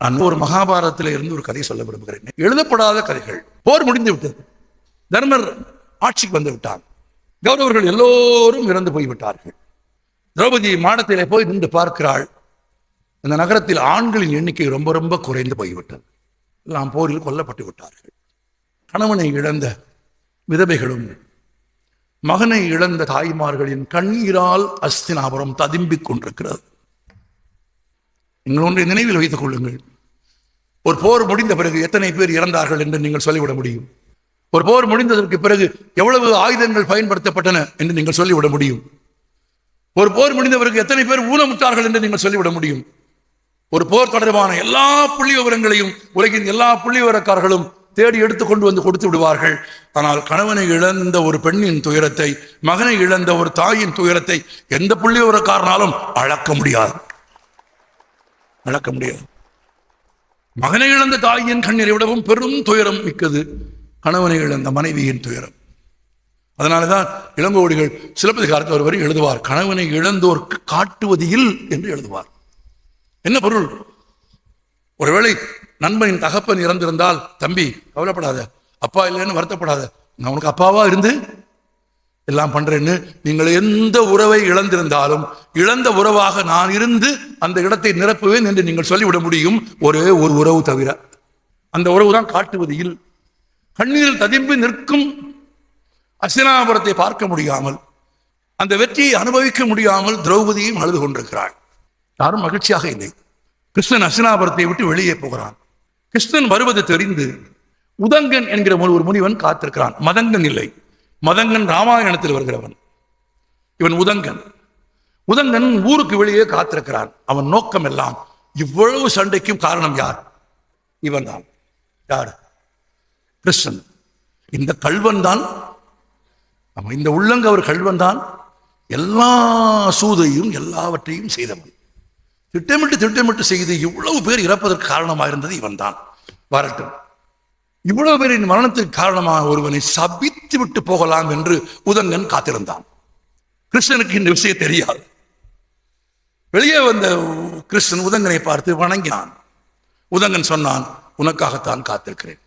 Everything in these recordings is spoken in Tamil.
நான் ஒரு மகாபாரதத்தில் இருந்து ஒரு கதை சொல்ல விரும்புகிறேன். எழுதப்படாத கதைகள். போர் முடிந்து விட்டது. தர்மர் ஆட்சிக்கு வந்து விட்டார். கௌரவர்கள் எல்லோரும் இறந்து போய்விட்டார்கள். திரௌபதி மாடத்திலே போய் நின்று பார்க்கிறாள். இந்த நகரத்தில் ஆண்களின் எண்ணிக்கை ரொம்ப ரொம்ப குறைந்து போய்விட்டது. எல்லாம் போரில் கொல்லப்பட்டு விட்டார்கள். கணவனை இழந்த விதவைகளும் மகனை இழந்த தாய்மார்களின் கண்ணீரால் அஸ்தினாபுரம் ததும்பிக் கொண்டிருக்கிறது. நீங்கள் ஒன்றை நினைவில் வைத்துக் கொள்ளுங்கள். ஒரு போர் முடிந்த பிறகு எத்தனை பேர் இறந்தார்கள் என்று நீங்கள் சொல்லிவிட முடியும்? ஒரு போர் முடிந்ததற்கு பிறகு எவ்வளவு ஆயுதங்கள் பயன்படுத்தப்பட்டன என்று நீங்கள் சொல்லிவிட முடியும்? ஒரு போர் முடிந்த பிறகு எத்தனை பேர் ஊனமுற்றார்கள் என்று நீங்கள் சொல்லிவிட முடியும்? ஒரு போர் தொடர்பான எல்லா புள்ளி விவரங்களையும் உலகின் எல்லா புள்ளி விவரக்காரர்களும் தேடி எடுத்துக் கொண்டு வந்து கொடுத்து விடுவார்கள். ஆனால் கணவனை இழந்த ஒரு பெண்ணின் துயரத்தை, மகனை இழந்த ஒரு தாயின் துயரத்தை எந்த புள்ளி விவரக்காரனாலும் அளக்க முடியாது. மகனை இழந்த தாயின் கண்ணீரை விடவும் பெரும் துயரம் மிக்கது கணவனை இழந்த மனைவியின் துயரம். அதனாலதான் இளங்கோவடிகள் சிலப்பதிகாரத்தில் ஒரு வரி எழுதுவார், கணவனை இழந்தோர்க்கு காட்டுவது இல் என்று எழுதுவார். என்ன பொருள்? ஒருவேளை நண்பனின் தகப்பன் இறந்திருந்தால், தம்பி கவலைப்படாத, அப்பா இல்லைன்னு வருத்தப்படாத, நான் உனக்கு அப்பாவா இருந்து எல்லாம் பண்றேன்னு. நீங்கள் எந்த உறவை இழந்திருந்தாலும் இழந்த உறவாக நான் இருந்து அந்த இடத்தை நிரப்புவேன் என்று நீங்கள் சொல்லிவிட முடியும். ஒரே ஒரு உறவு தவிர. அந்த உறவு தான் காட்டுவது இல். கண்ணீரில் ததும்பி நிற்கும் அஸ்தினாபுரத்தை பார்க்க முடியாமல், அந்த வெற்றியை அனுபவிக்க முடியாமல் திரௌபதியும் அழுது கொண்டிருக்கிறாள். யாரும் மகிழ்ச்சியாக இல்லை. கிருஷ்ணன் அஸ்தினாபுரத்தை விட்டு வெளியே போகிறான். கிருஷ்ணன் வருவது தெரிந்து உதங்கன் என்கிற ஒரு முனிவன் காத்திருக்கிறான். மதங்கன் இல்லை, மதங்கன் ராமாயணத்தில் வருகிறவன். இவன் உதங்கன். உதங்கன் ஊருக்கு வெளியே காத்திருக்கிறான். அவன் நோக்கம் எல்லாம், இவ்வளவு சண்டைக்கும் காரணம் யார்? இவன் தான். யார்? கிருஷ்ணன். இந்த கல்வன் தான், இந்த உள்ளங்கவர் கல்வன் தான் எல்லா சூதையும் எல்லாவற்றையும் செய்தவன். திட்டமிட்டு செய்து இவ்வளவு பேர் இறப்பதற்கு காரணமாக இருந்தது இவன் தான். வரட்டும், இவ்வளவு பேரின் மரணத்திற்கு காரணமாக ஒருவனை சபித்து விட்டு போகலாம் என்று உதங்கன் காத்திருந்தான். கிருஷ்ணனுக்கு இந்த விஷயம் தெரியாது. வெளியே வந்த கிருஷ்ணன் உதங்கனை பார்த்து வணங்கினான். உதங்கன் சொன்னான், உனக்காகத்தான் காத்திருக்கிறேன்.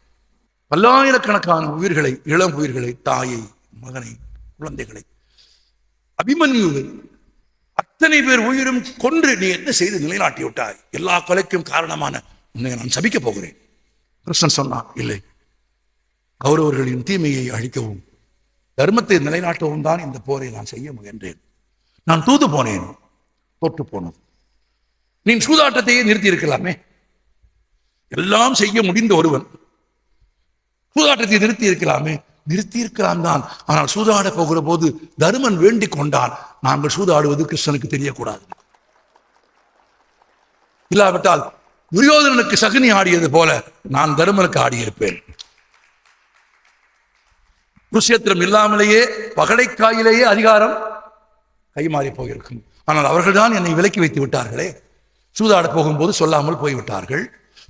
பல்லாயிரக்கணக்கான உயிர்களை, இளம் உயிர்களை, தாயை, மகனை, குழந்தைகளை, அபிமன்யுவை, அத்தனை பேர் உயிரும் கொன்று நீ என்ன செய்து நிலைநாட்டி விட்டாய்? எல்லா கொலைக்கும் காரணமான உன்னை நான் சபிக்க போகிறேன். கிருஷ்ணன் சொன்னான், இல்லை, கௌரவர்களின் தீமையை அழிக்கவும் தர்மத்தை நிலைநாட்டவும் தான் இந்த போரை நான் செய்ய முயன்றேன். நான் தூது போனேன், தோற்று போனது. நீ சூதாட்டத்தையே நிறுத்தி இருக்கலாமே. எல்லாம் செய்ய முடிந்த ஒருவன் சூதாட்டத்தை நிறுத்தி இருக்கலாமே. நிறுத்தி இருக்கலாம் தான். ஆனால் சூதாட போகிற போது தருமன் வேண்டிக் கொண்டான், நாங்கள் சூதாடுவது கிருஷ்ணனுக்கு தெரியக்கூடாது. இல்லாவிட்டால் துரியோதனனுக்கு சகுனி ஆடியது போல நான் தருமனுக்கு ஆடியிருப்பேன். குருஷேத்திரம் இல்லாமலேயே பகடைக்காயிலேயே அதிகாரம் கைமாறி போயிருக்கும். ஆனால் அவர்கள் தான் என்னை விலக்கி வைத்து விட்டார்களே. சூதாட போகும்போது சொல்லாமல் போய்விட்டார்கள்.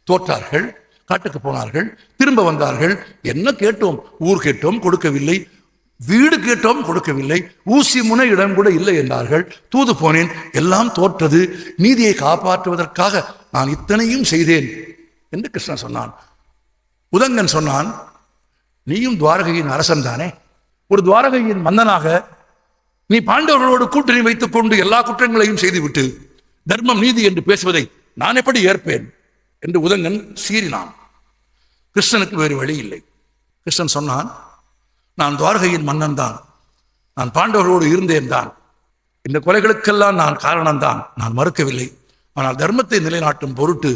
தோற்றார்கள், காட்டுக்கு போனார்கள், திரும்ப வந்தார்கள். என்ன கேட்டோம்? ஊர் கேட்டோம், கொடுக்கவில்லை. வீடு கேட்டோம், கொடுக்கவில்லை. ஊசி முனை இடம் கூட இல்லை என்றார்கள். தூது போனேன், எல்லாம் தோற்றது. நீதியை காப்பாற்றுவதற்காக நான் இத்தனையும் செய்தேன் என்று கிருஷ்ணன் சொன்னான். உதங்கன் சொன்னான், நீயும் துவாரகையின் அரசன் தானே? ஒரு துவாரகையின் மன்னனாக நீ பாண்டவர்களோடு கூட்டணி வைத்துக் கொண்டு எல்லா குற்றங்களையும் செய்துவிட்டு தர்மம் நீதி என்று பேசுவதை நான் எப்படி ஏற்பேன் என்று உதங்கன் சீறினான். கிருஷ்ணனுக்கு வேறு வழி இல்லை. கிருஷ்ணன் சொன்னான், நான் துவாரகையின் மன்னன் தான், நான் பாண்டவர்களோடு இருந்தேன் தான், இந்த கொலைகளுக்கெல்லாம் நான் காரணம்தான், நான் மறுக்கவில்லை. ஆனால் தர்மத்தை நிலைநாட்டும் பொருட்டு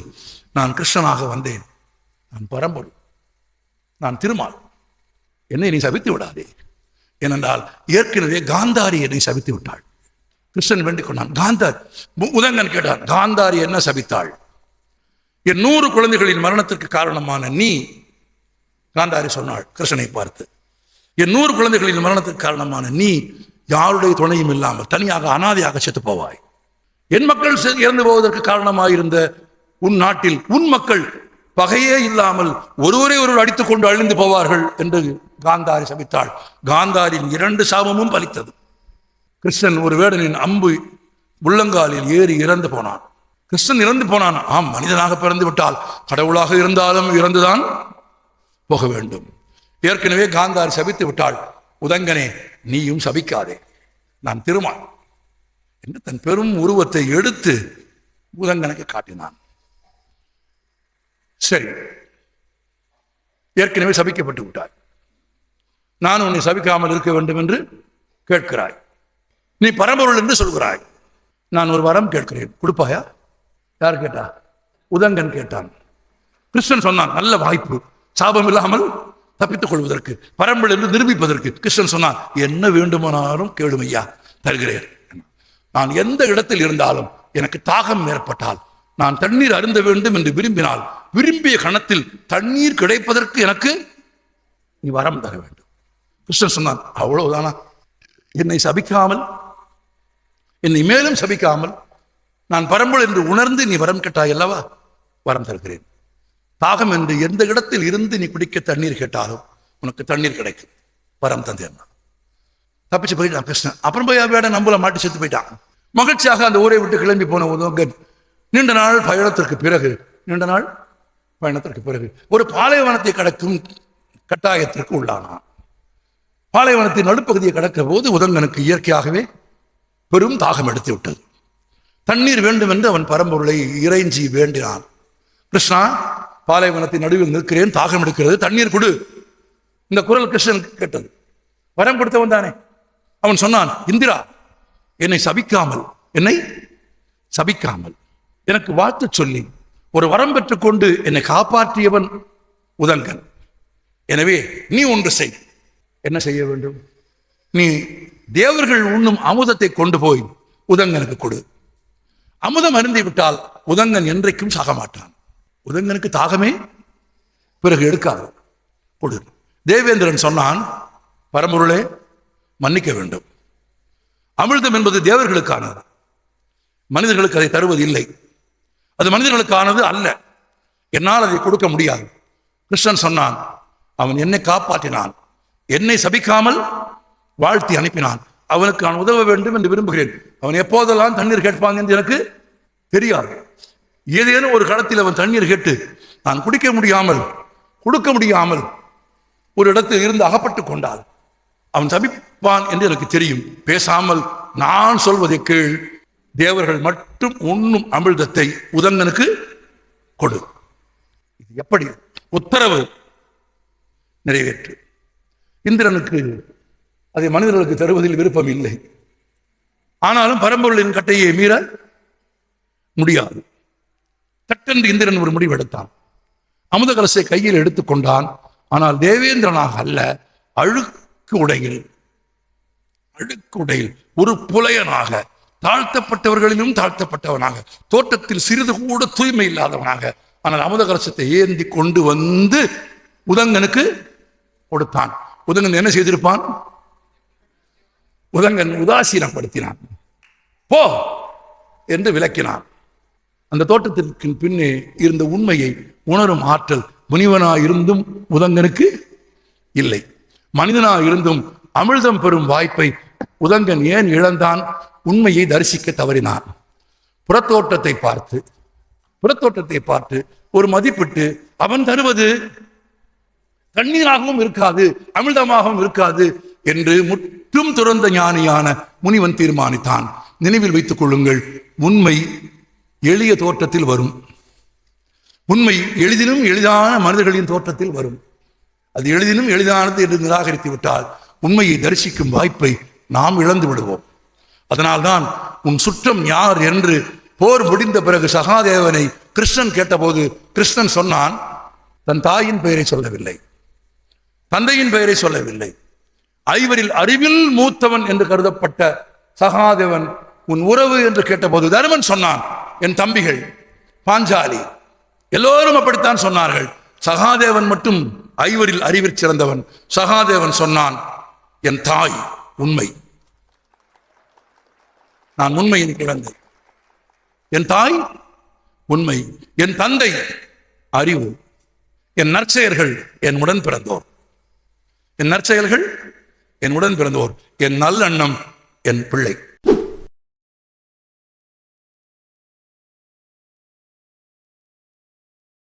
நான் கிருஷ்ணனாக வந்தேன். நான் பரம்பொருள், நான் திருமால். என்னை நீ சபித்து விடாதே. ஏனென்றால் ஏற்கனவே காந்தாரி என்னை சபித்து விட்டாள். கிருஷ்ணன் வேண்டிக் கொண்டான். காந்தாரி. உதங்கன் கேட்டான், காந்தாரி என்ன சபித்தாள்? என் 100 குழந்தைகளின் மரணத்திற்கு காரணமான நீ, காந்தாரி சொன்னாள் கிருஷ்ணனை பார்த்து, என் 100 குழந்தைகளின் மரணத்திற்கு காரணமான நீ யாருடைய துணையும் இல்லாமல் தனியாக அனாதையாக செத்து போவாய். என் மக்கள் இறந்து போவதற்கு காரணமாயிருந்த உன் நாட்டில் உன் மக்கள் பகையே இல்லாமல் ஒருவரை ஒருவர் அடித்துக் கொண்டு அழிந்து போவார்கள் என்று காந்தாரி சபித்தாள். காந்தாரின் 2 சாபமும் பலித்தது. கிருஷ்ணன் ஒரு வேடனின் அம்பு உள்ளங்காலில் ஏறி இறந்து போனான். கிருஷ்ணன் இறந்து போனான். ஆம், மனிதனாக பிறந்து விட்டால் கடவுளாக இருந்தாலும் இறந்துதான் போக வேண்டும். ஏற்கனவே காந்தார் சபித்து விட்டாள், உதங்கனே நீயும் சபிக்காதே, நான் திருமான் என்று தன் பெரும் உருவத்தை எடுத்து உதங்கனுக்கு காட்டினான். சரி, ஏற்கனவே சபிக்கப்பட்டு விட்டாய், நான் உன்னை சபிக்காமல் இருக்க வேண்டும் என்று கேட்கிறாய். நீ பரம்பொருள் என்று சொல்கிறாய். நான் ஒரு வரம் கேட்கிறேன், கொடுப்பாயா? யார் கேட்டா? உதங்கன் கேட்டான். கிருஷ்ணன் சொன்னான், நல்ல வாய்ப்பு, சாபம் இல்லாமல் தப்பித்துக் கொள்வதற்கு, பரம்பொருள் என்று நிரூபிப்பதற்கு. கிருஷ்ணன் சொன்னான், என்ன வேண்டுமானாலும் கேளுமையா, தருகிறேன். நான் எந்த இடத்தில் இருந்தாலும் எனக்கு தாகம் ஏற்பட்டால், நான் தண்ணீர் அருந்த வேண்டும் என்று விரும்பினால், விரும்பிய கணத்தில் தண்ணீர் கிடைப்பதற்கு எனக்கு நீ வரம் தர வேண்டும். கிருஷ்ணன் சொன்னான், அவ்வளவுதானா? என்னை சபிக்காமல், என்னை மேலும் சபிக்காமல், நான் பரம்பொருள் என்று உணர்ந்து நீ வரம் கேட்டாய் அல்லவா, வரம் தருகிறேன். தாகம் என்று எந்த இடத்தில் இருந்து நீ குடிக்க தண்ணீர் கேட்டாலும் உனக்கு தண்ணீர் கிடைக்கும், வரம் தந்தேன். தப்பிச்சு போயிட்டான் கிருஷ்ணன். அப்புறம் போய் வேட நம்புல மாட்டி செத்து போயிட்டான். மகிழ்ச்சியாக அந்த ஊரை விட்டு கிளம்பி போன உதங்கன் நீண்ட நாள் பயணத்திற்கு பிறகு ஒரு பாலைவனத்தை கடக்கும் கட்டாயத்திற்கு உள்ளானான். பாலைவனத்தின் நடுப்பகுதியை கடக்கிற போது உதங்கனுக்கு இயற்கையாகவே பெரும் தாகம் எடுத்து விட்டது. தண்ணீர் வேண்டும் என்று அவன் பரம்பொருளை இறைஞ்சி வேண்டினான். கிருஷ்ணா, பாலைவனத்தின் நடுவில் நிற்கிறேன், தாகம் எடுக்கிறது, தண்ணீர் கொடு. இந்த குரல் கிருஷ்ணனுக்கு கேட்டது. வரம் கொடுத்தவன் தானே. அவன் சொன்னான், இந்திரா, என்னை சபிக்காமல் எனக்கு வாழ்த்து சொல்லி ஒரு வரம் பெற்றுக்கொண்டு என்னை காப்பாற்றியவன் உதங்கன். எனவே நீ ஒன்று செய். என்ன செய்ய வேண்டும்? நீ தேவர்கள் உண்ணும் அமுதத்தை கொண்டு போய் உதங்கனுக்கு கொடு. அமுதம் அருந்தி விட்டால் உதங்கன் என்றைக்கும் சாக மாட்டான். உதங்கனுக்கு தாகமே பிறகு எடுக்காது, கொடு. தேவேந்திரன் சொன்னான், பரம்பொருளே மன்னிக்க வேண்டும், அமிர்தம் என்பது தேவர்களுக்கானது, மனிதர்களுக்கு அதை தருவது இல்லை, அது மனிதர்களுக்கானது அல்ல, என்னால் அதை கொடுக்க முடியாது. கிருஷ்ணன் சொன்னான், அவன் என்னை காப்பாற்றினான், என்னை சபிக்காமல் வாழ்த்தி அனுப்பினான், அவனுக்கு நான் உதவ வேண்டும் என்று விரும்புகிறேன். அவன் எப்போதெல்லாம் தண்ணீர் கேட்பான் என்று எனக்கு தெரியாது. ஏதேனும் ஒரு காலத்தில் அவன் தண்ணீர் கேட்டு நான் கொடுக்க முடியாமல் ஒரு இடத்தில் இருந்து அகப்பட்டு கொண்டால் அவன் சபிப்பான் என்று எனக்கு தெரியும். பேசாமல் நான் சொல்வதை கேள், தேவர்கள் மட்டும் உண்ணும் அமிர்தத்தை உதங்கனுக்கு கொடு. இது எப்படி? உத்தரவு நிறைவேற்று. இந்திரனுக்கு அதை மனிதர்களுக்கு தருவதில் விருப்பம் இல்லை. ஆனாலும் பரம்பொருளின் கட்டையை மீற முடியாது. தட்டென்று இந்திரன் ஒரு முடிவு எடுத்தான். அமுத கலசை கையில் எடுத்துக்கொண்டான். ஆனால் தேவேந்திரனாக அல்ல, அழுக்கு உடையில் ஒரு புலையனாக, தாழ்த்தப்பட்டவர்களிலும் தாழ்த்தப்பட்டவனாக, தோட்டத்தில் சிறிது கூட தூய்மை இல்லாதவனாக, ஆனால் அமுத கலசத்தை ஏந்தி கொண்டு வந்து உதங்கனுக்கு கொடுத்தான். உதங்கன் என்ன செய்திருப்பான்? உதங்கன் உதாசீனப்படுத்தினான். போ என்று விளக்கினான். அந்த தோட்டத்திற்கு பின்னே இருந்த உண்மையை உணரும் ஆற்றல் முனிவனாயிருந்தும் உதங்கனுக்கு இல்லை. மனிதனாயிருந்தும் அமிர்தம் பெறும் வாய்ப்பை உதங்கன் ஏன் இழந்தான்? உண்மையை தரிசிக்க தவறினான். புறத்தோட்டத்தை பார்த்து ஒரு மதிப்பிட்டு அவன் தருவது தண்ணீராகவும் இருக்காது, அமிர்தமாகவும் இருக்காது என்று முற்றும் துறந்த ஞானியான முனிவன் தீர்மானித்தான். நினைவில் வைத்துக் கொள்ளுங்கள், உண்மை எளிய தோற்றத்தில் வரும். உண்மை எளிதிலும் எளிதான மனிதர்களின் தோற்றத்தில் வரும். அது எளிதிலும் எளிதானது என்று நிராகரித்து விட்டால் உண்மையை தரிசிக்கும் வாய்ப்பை நாம் இழந்து விடுவோம். அதனால்தான் உன் சுற்றம் யார் என்று போர் முடிந்த பிறகு சகாதேவனை கிருஷ்ணன் கேட்டபோது கிருஷ்ணன் சொன்னான், தன் தாயின் பெயரை சொல்லவில்லை, தந்தையின் பெயரை சொல்லவில்லை. ஐவரில் அறிவில் மூத்தவன் என்று கருதப்பட்ட சகாதேவன் உன் உறவு என்று கேட்டபோது தருமன் சொன்னான், என் தம்பிகள் பாஞ்சாலி எல்லோரும் அப்படித்தான் சொன்னார்கள். சகாதேவன் மட்டும் ஐவரில் அறிவில் சிறந்தவன். சகாதேவன் சொன்னான், என் தாய் உண்மை, நான் உண்மையின் குழந்தை. என் தாய் உண்மை, என் தந்தை அறிவு, என் நற்செயல்கள் என் உடன் பிறந்தோர், என் நற்செயல்கள் என் உடன் பிறந்தோர், என் நல்லெண்ணம் என் பிள்ளை.